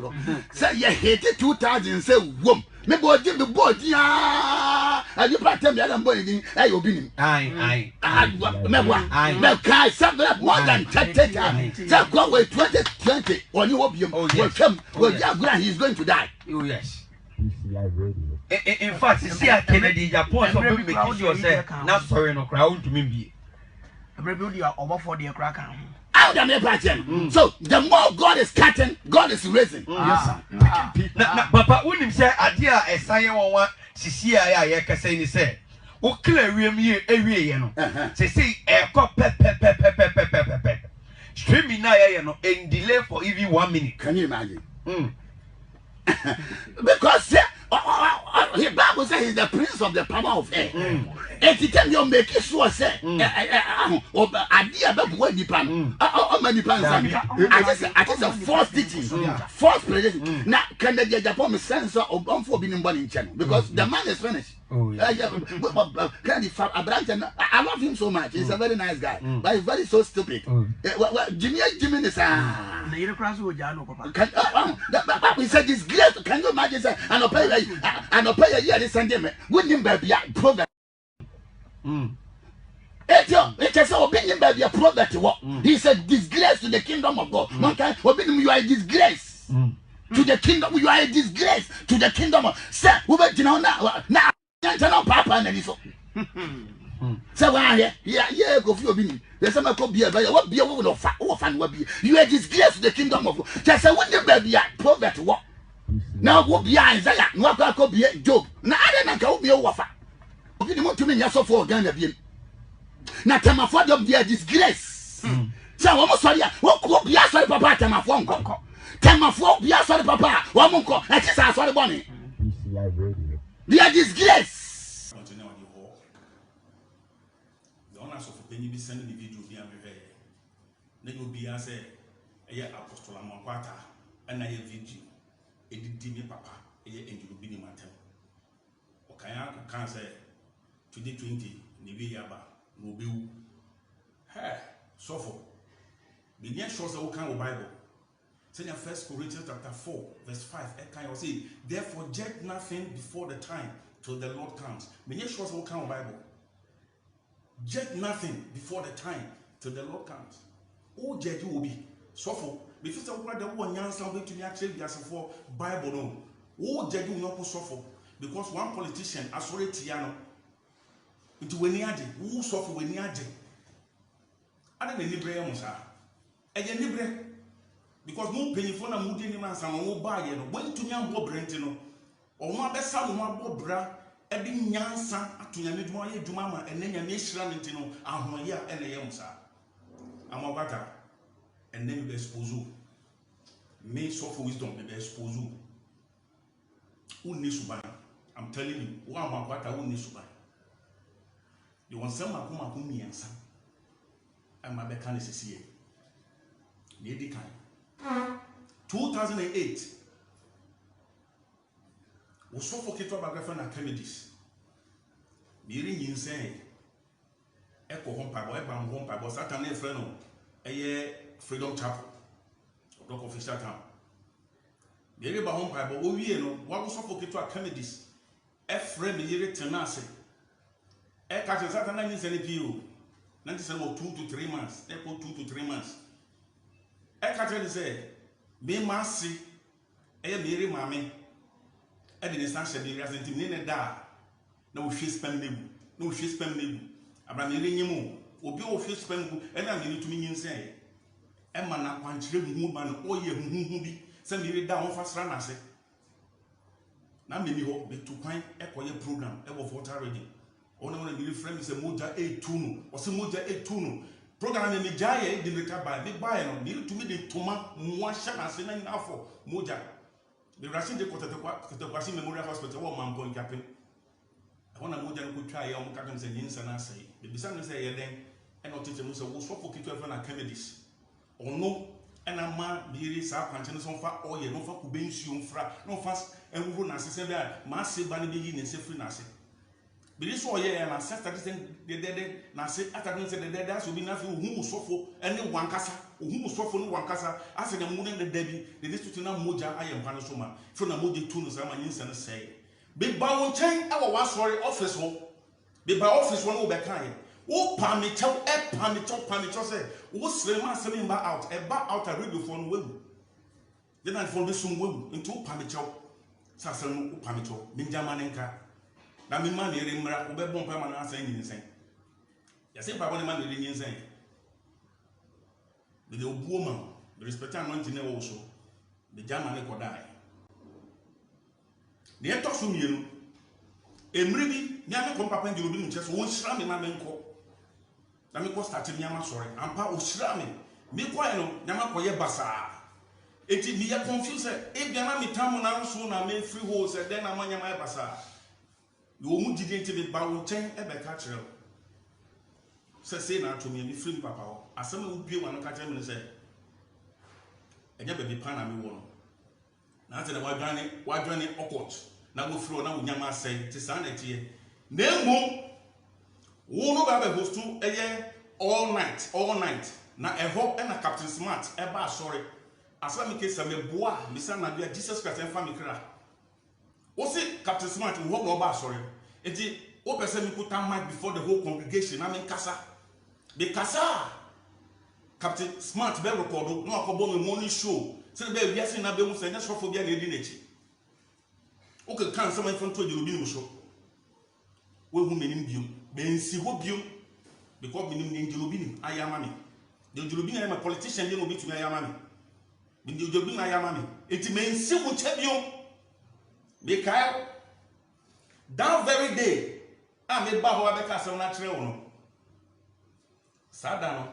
agro. Say you hate it 2000 say wom. Me body ya. And you pattern me and boy in ay obini. Aye. Me kai something more than 30 times. Say go away 2020 on you obium. He's going to die. Oh yes. In fact, see Kennedy Japan so make sure say na sorry no crowd to me be. Everybody are over for the cracker. Out of the So the more God is cutting, God is raising. Yes, sir. Papa, when him say idea a sign one sisi ya kase ni say o clear wiem ye ewie ye no. Say e ko pe. Streaming na ye no and delay for even 1 minute. Can you imagine? Because the Bible says he's the prince of the power of air. And he tell you make it sure say idea be boy dipan many plans I just a false teaching false prediction. Now can the Japan sense of for being born in channel because the man is finished. I love him so much. He's a very nice guy, but he's very so stupid. Jimmy is he said this great. Can you imagine? And I'll pay a year this Sunday. Wouldn't him be a program? It is our opinion baby a prophet. He said disgrace to the kingdom of God. One time you are a disgrace to the kingdom. You are a disgrace to the kingdom of sir. We went now papa and so. So yeah, go for your there's some could be a what be a woman of fan will be. You are disgrace to the kingdom of God. Just a window baby a prophet. What now? What be Isaiah? What could be Job? Now I don't know be a wafer. Okay, the to me, yes, for Ghana. Now, Tamafa of their disgrace. So, almost sorry, what could be a sorry papa, Tamafonko? Tamafa, be a sorry papa, Wamonko, and just a sorry bonnie. Their disgrace. The honors of Penny be sending the video via me. Then you'll be as a apostle Amonquata, and I have video. It did me papa, and you'll be in my temple. Okayaka can say. 2020 nibi yaba no be wu so for the near shows that we can Bible say in 1 Corinthians chapter 4 verse 5 it can say therefore judge nothing before the time till the Lord comes. The near shows that we can Bible judge nothing before the time till the Lord comes. Oh judge will be so for before the one answer to me actually as for Bible no. Oh judge will not suffer because one politician asore tiano into when he who suffer when he had I don't libre musa and libre because no penny for a moody man some will buy when to young Bob Brentino or one best son one bra and being yansa to Yamid to Mama and then Yamishramintino and Moya and a Yamusa. I'm a butter and then you expose you. May suffer wisdom be expose you. Who needs to buy? I'm telling you, one more butter who needs to buy. You want some Makuma and some. And my mechanic is here. Lady Kine. 2008. We suffocated by Grafana Kennedys. Meaning you say, Echo Home Pipe, Ebam Home Pipe, Saturday Freno, a year Freedom Chapel, or Block Official Town. The area by Home Pipe, but we know what was suffocated by Kennedys. Frame Yeri Tenase. Catch Saturday means any PO. 2 to 3 months. Echo 2 to 3 months. Catch say, be massy, a Mary Mammy. I didn't stand she doesn't mean da. No she's spending, no she's spending. Abraham Yemu, or be of his spending, and I mean to me say, Emma not one children woman, or ye who be send me down fast run. I say, now maybe hope be to find a quiet program, ever water reading. Only one of the friends is a Moja A Tunu, or some Moja A Tunu. Program in the Jaya didn't recover, big buy, needed to me the Toma, Mwasha, and Senan for Moja. The Russian deported the Quasi Memorial Hospital, or Mambo in Captain. I want a Moja could try young captains and Yins and I say, the Bissan say, then, and not teach them so was for Kitty Kennedys. Or no, and a man be sa continuous on far or ye no for Kubin Shum Fra, no fast and run as I said, Massy Banny begin and say free Nassy. Bidi so ye na se start say de na se atadun say de as obi na fi ohu sofo ene wankasa ohu sofo no wankasa ase de mu ne de bi de this to na moja aye mpa no so ma fro na moja tu no sa ma nyinsa no sei be ba won chen e wo wasori office ho be ba office wo no be kan wo pamicho say wo sre ma sre mba out e ba out a radio phone wewu de na phone be sum wewu into pamicho sa sre no pamicho me njama ne nka na me ma ne re mra wo be bon pa ma na asa nyinsen ya se pa bo ne ma ne re nyinsen be de obuo ma be respect anointing e wo so be jama ne kodai ne eto so mienu emri bi me ame ko papa njiro bi nche so won hira me ma menko na me ko start me ama sore ampa o hira me ko ye no nyama ko ye basa eti me ye confuse e bia na me tam na so na me free hole se den na manya ma basa yo mu gidi enti be ba wo chen e be ka kire se na to me free papa ho asem wo bie wa no ka kire me se enya be bi pa na me wo no na ate na wadwane okot na go free na wo nyama asai ti sa na tie na emu wo no ba be hostu eye all night na eho e na Captain Smart e ba sorry asa me kesa me boa me sa na bia Jesus Christ en fa me kra wo se Captain Smart wo no ba sorry enti wo pese me put mic before the whole congregation na me kasa be kasa Captain Smart be record no akobo me morning show se be wiase na be mu se nya sofobia na edi nechi o ke kan se man fon to jerobi mu so we hu menim biom be nsi ho biom because menim ne jerobi ni ayama me de jerobi na politician dey no bi tumi ayama me be de jerobi na ayama me eti me nsi ho che biom be kai that very day a me ba ho abeka se na kire wo no sada no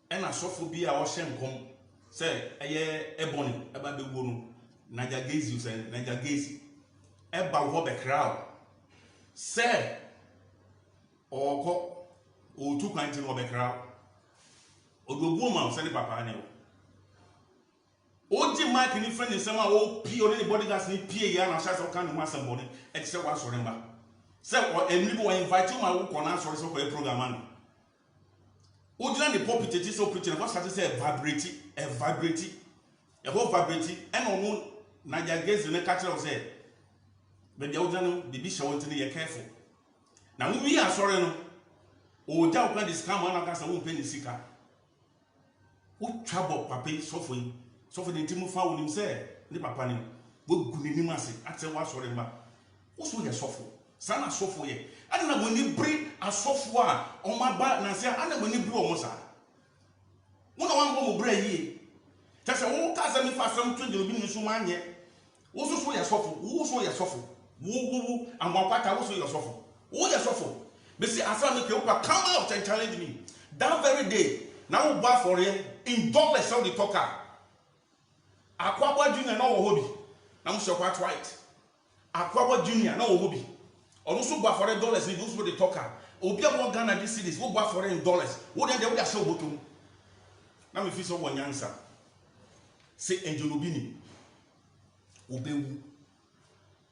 ena sofobia a wo hye nkom say eye ebony eba be wo no naja gezi say naja gezi eba wo be crowd say oko o tu kwanti wo be crowd odobuo ma say papa ne o di mark ni friend nsem a o pie o ni bodyguards ni pie ya na sha so kan no asem body e say wa sore mba say o emri bo invite ma wo kona sore so for a program man o di na the pulpit ti so preaching what start say vibrate e ho vibrate and on naja gezi ne catch us say be dia o di no bibi show ntini ye careful na wo wi asore no o ja o kan discount man aka say wo pay ni sika o trouble papa sofo de ntimu fa wo nim say ni papa ni wo gu ni nim ase ate wa asore mba wo so ye sofo sana sofo ye ana na woni bri asofo a o ma ba na say ana woni bri o mo sa wo na wan bo mo bri yi tese wo ka za mi fa sam to de obi ni so manye wo so ye sofo wo amwakwata wo so ye sofo wo ye sofo be say asa me ke wo come out and challenge me that very day na wo ba for ye in double sound the talker Akwaba Junior na wo hobi na mo so quite right Akwaba Junior na wo hobi onu so gba for $, ni so the talker obi abo Ghana this cities wo gba for $, wo dem dey show botom na me fi so wo nyansa say Angel Obini obewu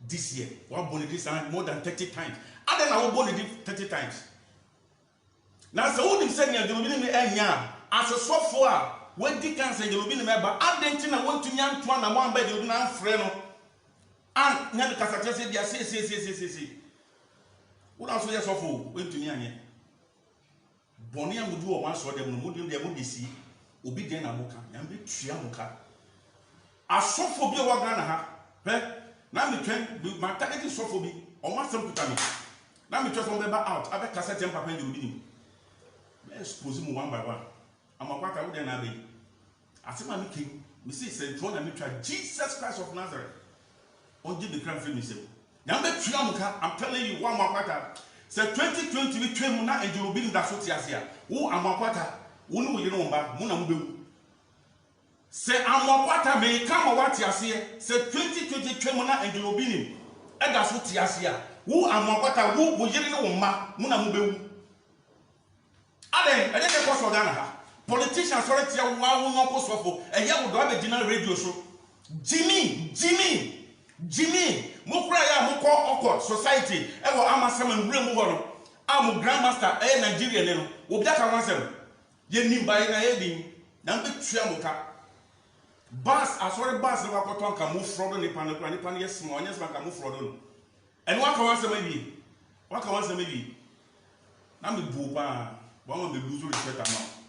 this year one born this time more than 30 times and then I will born 30 times now so who say Angel Obini me enya as a software when di kan say Angel Obini member adentin na want to nyan to na mo amba Angel Obini na frɛ no and nya de kasa say dia say wo na so yes of when to nyan boni amudu o ma so dem no mudu dem de si obi den na muka nyam be tua muka asofo bi wa Ghana ha na me twen ma target sofo bi o ma sem puta me na me twen so be ba out abe kasa tem papa Angel Obini me expose mu one by one amakwaka wo den na be asema me king me say central na me twa Jesus Christ of Nazareth on give the crown for me say nyam be tua muka I'm telling you one amakwaka say 2020 we twem na Angel Obini da so tiasia wo amakwaka wo no yire no mba mu na mu bewu se amakwata me kama wati ase se 2020 twem na Angel Obini e da so tiase a wo amakwata wo yire no mma mu na mu bewu ade e de ko so Ghana ha politicians sorry tia wo no ko sofo e ye wo do abegina radio so Jimmy Jimmy mokura ya mokọ ọkọ society ewo amasam nwure mu horo am grandmaster Nigeria ne no obi aka wansem ye nim ba ye na ye dim na mbe tua moka bus asori bus ne wakoto anka mu frodo ne pan ne pan ye small onye se anka mu frodo no eno aka wansem abi na me bu pa wa ma be lose respect am